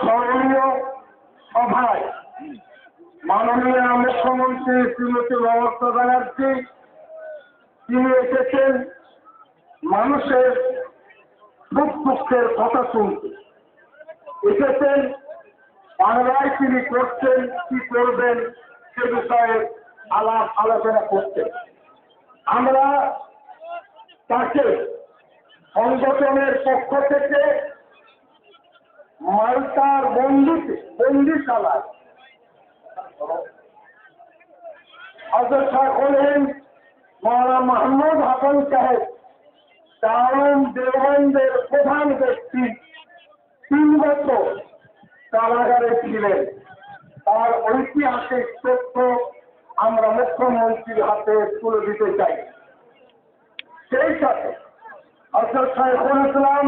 স্মরণীয় সভায় মাননীয় মুখ্যমন্ত্রী শ্রীমতী মমতা ব্যানার্জি তিনি এসেছেন মানুষের সুখ দুঃখের কথা শুনতে, এসেছেন বাংলায় তিনি করছেন কি করবেন সে বিষয়ে আলাপ আলোচনা করতেন। আমরা তাকে সংগঠনের পক্ষ থেকে মাল্টার বন্দিশালায় হযরত শাহ হলেন মাওলানা মাহমুদ হাসান সাহেব দারুল দেওবন্দের প্রধান ব্যক্তি 3 বছর কারাগারে ছিলেন। তার ঐতিহাসিক তথ্য আমরা মুখ্যমন্ত্রীর হাতে তুলে দিতে চাই। সেই সাথে হযরত শাইখুল ইসলাম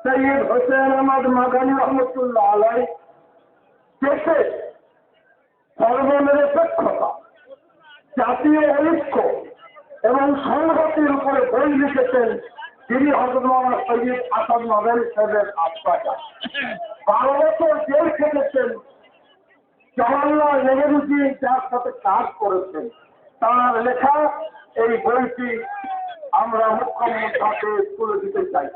সৈয়দ হোসেন আহমদ মাদানী রহমতুল্লাহ আলাইহি দেশে ধর্মনিরপেক্ষতা, জাতীয় ঐক্য এবং সংহতির উপরে বই লিখেছেন। তিনি হযরত মাওলানা সৈয়দ আসাদ মাদানী সাহেবের আত্মাটা 12 বছর জেল খেটেছেন। জওহরলাল নেহরুজি যার সাথে কাজ করেছেন তার লেখা এই বইটি আমরা মুখ্যমন্ত্রীর হাতে তুলে দিতে চাই।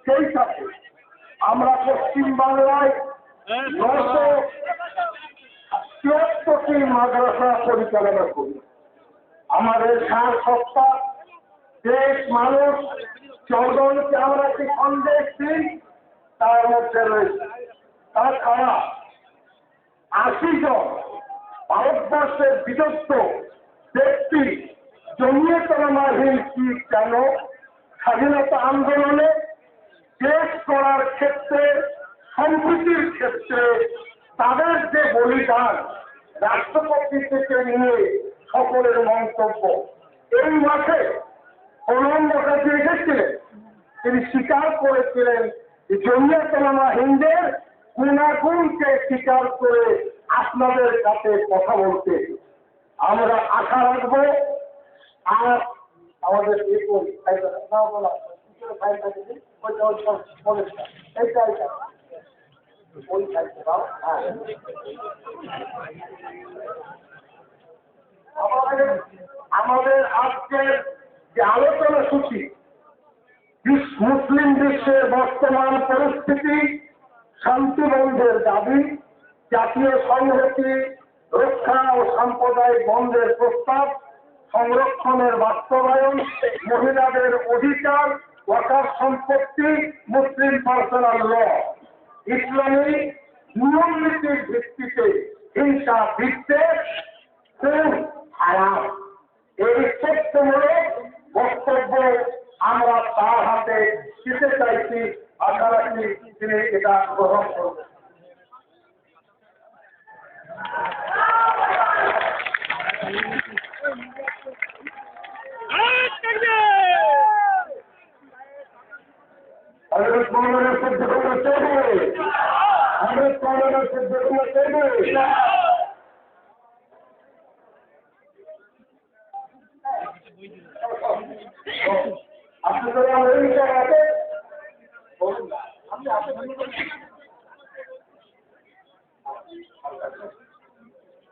সেই সাথে আমরা পশ্চিম বাংলায় 973টি মাদ্রাসা পরিচালনা করি। আমাদের সার সত্তা দেশ মানুষ 14কে আমরা একটি সন্দেশ দিই, তার মধ্যে রয়েছে তাছাড়া 80 জন ভারতবর্ষের বিদগ্ধ ব্যক্তি জমিয়ত উলামা হিন্দ কেন স্বাধীনতা আন্দোলনে দেশ গড়ার ক্ষেত্রে সম্প্রীতির ক্ষেত্রে তাদের যে বলিদান রাষ্ট্রপতি থেকে নিয়ে সকলের মন্তব্য এই মাসে প্রণব এসেছিলেন। তিনি স্বীকার করেছিলেন জমিয়ত উলামা হিন্দের গুণাগুণকে স্বীকার করে আপনাদের কাছে কথা বলতে আমরা আশা রাখবো। আর আমাদের আমাদের আজকের যে আলোচনা সূচি মুসলিম বিশ্বের বর্তমান পরিস্থিতি, শান্তিবন্ধের দাবি, জাতীয় সংহতি রক্ষা ও সাম্প্রদায়িক বন্ধের প্রস্তাব, সংরক্ষণের বাস্তবায়ন, মহিলাদের অধিকার, ওয়াকাফ সম্পত্তি, মুসলিম পার্সোনাল ল, ইসলামী নিয়মনীতির ভিত্তিতে হিংসা বিদ্বেষ খুব হারাম, এই তথ্যমূলক বক্তব্য আমরা তার হাতে দিতে চাইছি। আশা রাখি তিনি এটা গ্রহণ করবেন।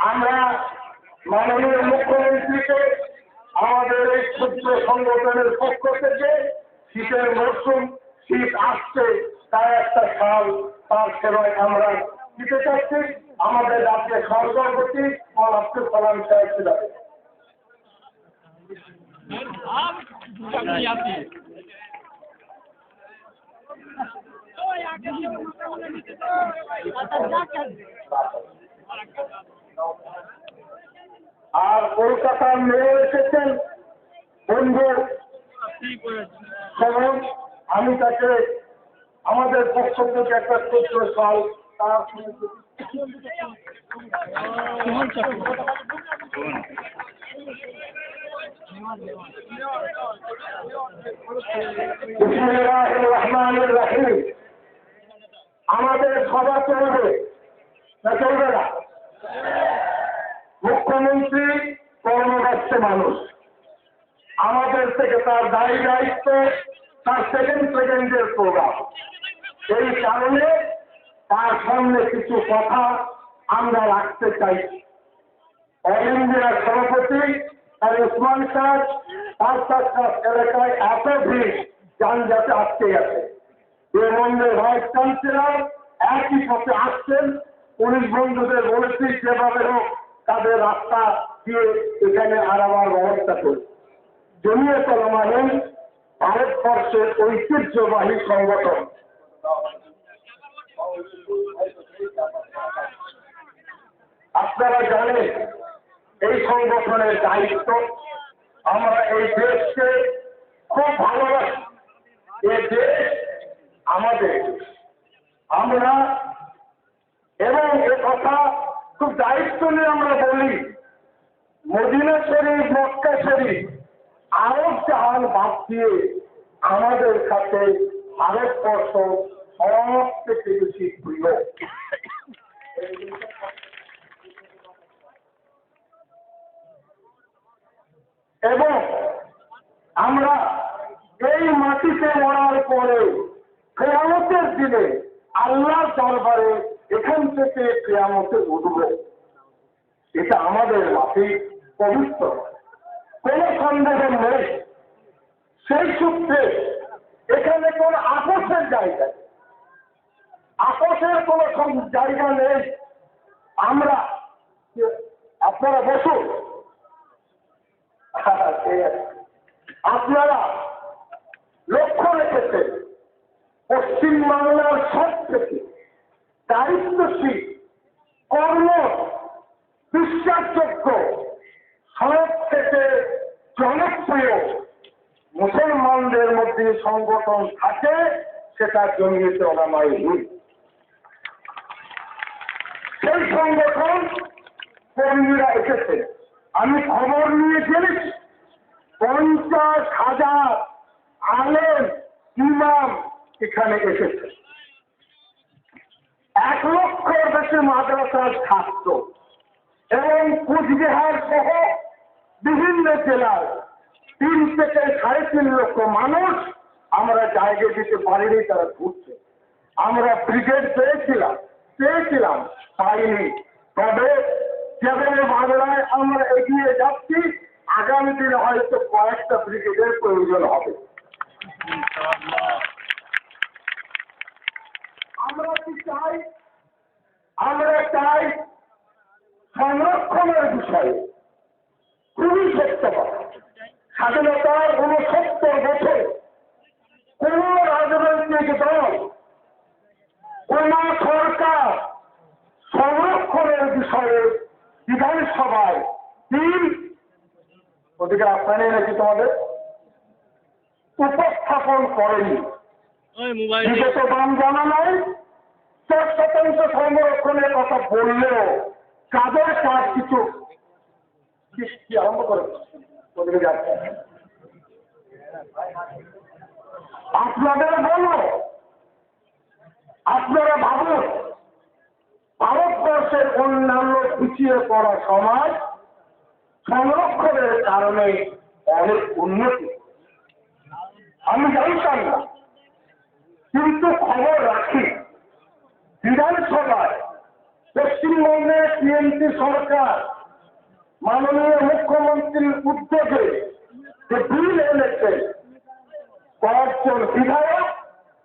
আমরা মাননীয় মুখ্যমন্ত্রীকে আমাদের এই ক্ষুদ্র সংগঠনের পক্ষ থেকে শীতের মরশুম, শীত আসছে তার একটা সাল তার সেবায় আমরা দিতে চাচ্ছি। আমাদের রাজ্যের সভাপতি আব্দুল সালাম সাহেব ছিলেন। আর কলকাতার মেয়র এসেছেন বন্ধু সমন, আমি তাকে আমাদের পক্ষ থেকে একটা ক্ষুদ্র সাল তার আমাদের সভা চলবে না চলবে না? মুখ্যমন্ত্রী কর্মব্যস্ত মানুষ, আমাদের থেকে তার দায়িত্ব তার সেকেন্ডের প্রোগ্রাম। এই কারণে তার সামনে কিছু কথা আমরা রাখতে চাই। অল ইন্ডিয়ার সভাপতি আর উসমান সাহেব তার এলাকায় এত ভিড় যানজটে আটকে গেছে। বিমানবন্দরের ভাইস চ্যান্সেলর একই পথে আসছেন। পুলিশ বন্ধুদের বলেছি যেভাবে হোক তাদের রাস্তা দিয়ে এখানে আনাবার ব্যবস্থা করি। জমিয়ত উলামা হিন্দ ভারতবর্ষের ঐতিহ্যবাহী সংগঠন। আপনারা জানেন এই সংগঠনের দায়িত্ব, আমরা এই দেশকে খুব ভালোবাসি। এই দেশ আমাদের, আমরা এবং এ কথা খুব দায়িত্ব নিয়ে আমরা বলি, মদিনা শরীফ, মক্কা শরীফ, আরব জাহান বাদ দিয়ে আমাদের কাছে ভারতবর্ষ সব থেকে বেশি প্রিয়। এবং আমরা এই মাটিতে মরার পরে কিয়ামতের দিনে আল্লাহর দরবারে এখান থেকে কিয়ামতে উঠব, এটা আমাদের মাটি পবিত্র, কোন সন্দেহ নেই। সেই সূত্রে এখানে কোন আপোষের জায়গা, আপোষের কোন জায়গা নেই। আমরা, আপনারা বসুন, আপনারা লক্ষ্য রেখেছেন পশ্চিমবাংলার সব থেকে দায়িত্বশীল, কর্ম বিশ্বাসযোগ্য, সব থেকে জনপ্রিয় মুসলমানদের মধ্যে সংগঠন থাকে, সেটা জমিয়ত উলামা হিন্দ। সেই সংগঠন কর্মীরা এসেছে। আমি খবর নিয়ে জেনেছি 50,000 আলেম ইমাম এখানে এসেছে। 1 লক্ষের বেশি মাদ্রাসার ছাত্র এবং কুচবিহার সহ বিভিন্ন জেলার 3 থেকে 3.5 লক্ষ মানুষ আমরা জায়গা দিতে পারিনি, তারা ঘুরছে। আমরা ব্রিগেড পেয়েছিলাম পাইনি। তবে যেভাবে বাংলায় আমরা এগিয়ে যাচ্ছি, আগামী দিনে হয়তো কয়েকটা ব্রিগেডের প্রয়োজন হবে। আমরা কি চাই? আমরা চাই সংরক্ষণের বিষয়ে খুবই সত্যবাদ। স্বাধীনতার 69 বছর কোন রাজনৈতিক দল, কোন সরকার সংরক্ষণের বিষয়ে বিধানসভায় বিল, ওদিকে আপনারা নাকি তোমাদের উপস্থাপন করেনি। বিগত দাম জানা নাই, 4% সংরক্ষণের কথা বললেও কাদের কাজ কিছু সৃষ্টি আরম্ভ করে ওদিকে যাচ্ছে। আপনাদের বলো, আপনারা ভাবুন, ভারতবর্ষের অন্যান্য পিছিয়ে পড়া সমাজ সংরক্ষণের কারণে অনেক উন্নতি। আমি জানতাম না, কিন্তু খবর রাখি বিধানসভায় পশ্চিমবঙ্গের টিএমসি সরকার মাননীয় মুখ্যমন্ত্রীর উদ্যোগে যে বিল এনেছে, কয়েকজন বিধায়ক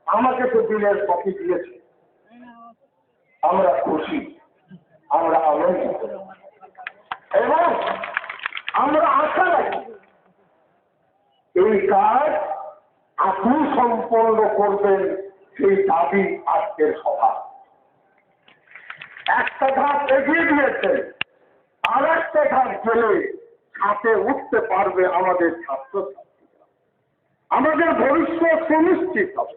আমাকে তো বিলের কপি দিয়েছে। আমরা খুশি, আমরা আনন্দিত এবং আমরা আশা রাখি এই কাজ আপনি সম্পন্ন করবেন, সেই দাবি আজকের সভা। একটা ধাপ এগিয়ে দিয়েছে, আর একটা ধাপ গেলে হাতে উঠতে পারবে আমাদের ছাত্রছাত্রীরা। আমাদের ভবিষ্যৎ সুনিশ্চিত হবে।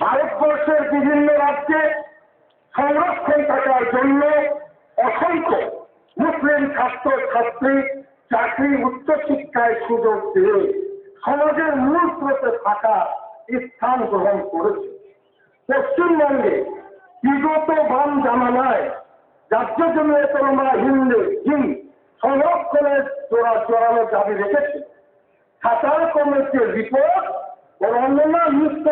ভারতবর্ষের বিভিন্ন রাজ্যে সংরক্ষণ থাকার জন্য অসংখ্য মুসলিম ছাত্রছাত্রী চাকরি, উচ্চশিক্ষায় সুযোগ দিয়ে সমাজের মূল স্রোতে থাকা স্থান গ্রহণ করেছে। পশ্চিমবঙ্গে বিগত বাম জামানায় রাজ্য জমিয়ত উলামা হিন্দ সংরক্ষণের জোরালো দাবি রেখেছে। খাতার কমিটির রিপোর্ট ও অন্যান্য মিশ্র